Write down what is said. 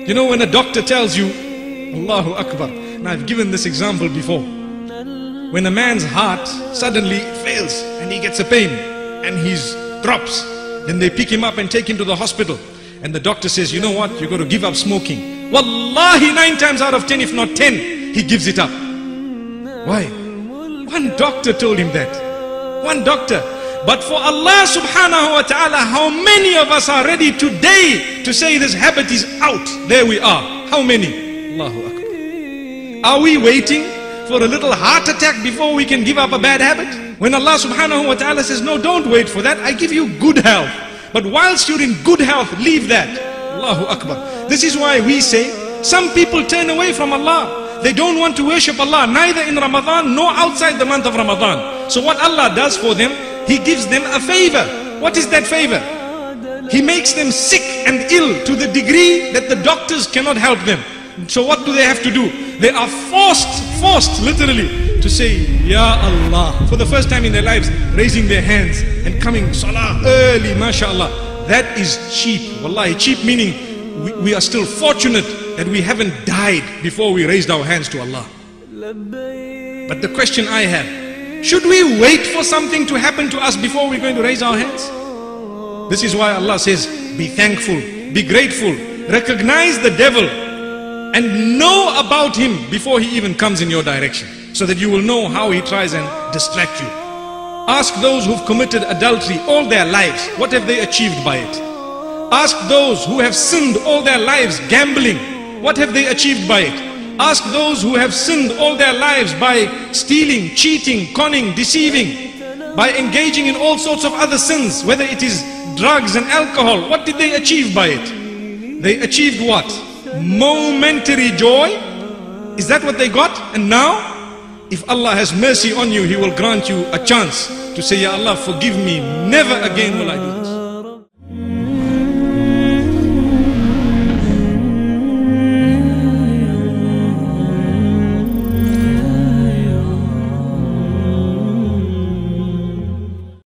You know, when a doctor tells you, Allahu Akbar, and I've given this example before, when a man's heart suddenly fails and he gets a pain and he drops, then they pick him up and take him to the hospital, and the doctor says, you know what, you've got to give up smoking. Wallahi, 9 times out of 10, if not 10, he gives it up. Why? One doctor told him that. One doctor. But for Allah subhanahu wa ta'ala, how many of us are ready today to say this habit is out? There we are. How many? Allahu Akbar. Are we waiting for a little heart attack before we can give up a bad habit? When Allah subhanahu wa ta'ala says, no, don't wait for that. I give you good health. But whilst you're in good health, leave that. Allahu Akbar. This is why we say, some people turn away from Allah. They don't want to worship Allah, neither in Ramadan nor outside the month of Ramadan. So what Allah does for them, He gives them a favor. What is that favor? He makes them sick and ill to the degree that the doctors cannot help them. So what do they have to do? They are forced literally to say, Ya Allah, for the first time in their lives, raising their hands and coming salah early, mashallah. That is cheap. Wallahi, cheap meaning we are still fortunate that we haven't died before we raised our hands to Allah. But the question I have, should we wait for something to happen to us before we're going to raise our hands? This is why Allah says, be thankful, be grateful, recognize the devil and know about him before he even comes in your direction, so that you will know how he tries and distract you. Ask those who've committed adultery all their lives, what have they achieved by it? Ask those who have sinned all their lives gambling, what have they achieved by it? Ask those who have sinned all their lives by stealing, cheating, conning, deceiving, by engaging in all sorts of other sins, whether it is drugs and alcohol. What did they achieve by it? They achieved what? Momentary joy. Is that what they got? And now, if Allah has mercy on you, He will grant you a chance to say, Ya Allah, forgive me, never again will I do that.